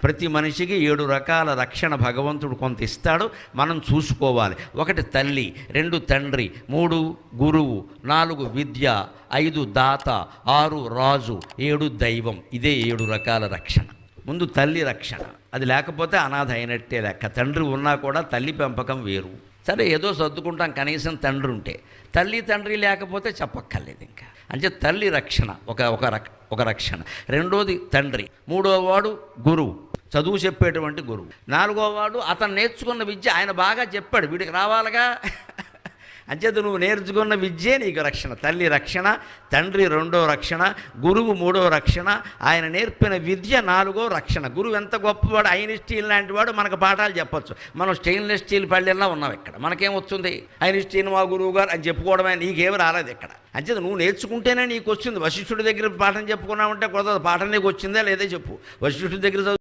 ప్రతి మనిషికి 7 రకాల రక్షణ భగవంతుడు కొంత ఇస్తాడు, మనం చూసుకోవాలి. 1 తల్లి, 2 తండ్రి, 3 గురువు, 4 విద్య, 5 దాత, 6 రాజు, 7 దైవం. ఇదే 7 రకాల రక్షణ. ముందు తల్లి రక్షణ, అది లేకపోతే అనాథ అయినట్టే లెక్క. తండ్రి ఉన్నా కూడా తల్లి పెంపకం వేరు. సరే ఏదో సర్దుకుంటాం, కనీసం తండ్రి ఉంటే. తల్లి తండ్రి లేకపోతే చెప్పక్కర్లేదు ఇంకా. అంటే తల్లి రక్షణ ఒక రక్షణ. 2వది తండ్రి, 3వవాడు గురువు, చదువు చెప్పేటువంటి గురువు, 4వవాడు అతను నేర్చుకున్న విద్య ఆయన బాగా చెప్పాడు, వీడికి రావాలిగా. అంచేత నువ్వు నేర్చుకున్న విద్యే నీకు రక్షణ. తల్లి రక్షణ, తండ్రి 2వ రక్షణ, గురువు 3వ రక్షణ, ఆయన నేర్పిన విద్య 4వ రక్షణ. గురువు ఎంత గొప్పవాడు, ఐన్స్టీన్ లాంటి వాడు మనకు పాఠాలు చెప్పచ్చు. మనం స్టెయిన్లెస్ స్టీల్ పళ్ళెల్లా ఉన్నాం ఇక్కడ. మనకేం వస్తుంది? ఐన్స్టీన్ మా గురువు గారు అని చెప్పుకోవడమే, నీకేమి రాలేదు ఇక్కడ. అంచేత నువ్వు నేర్చుకుంటేనే నీకు వచ్చింది. వశిష్ఠుడి దగ్గర పాఠం చెప్పుకున్నామంటే కుదరదు. పాఠం నీకు వచ్చిందా లేదే చెప్పు. వశిష్ఠుడి దగ్గర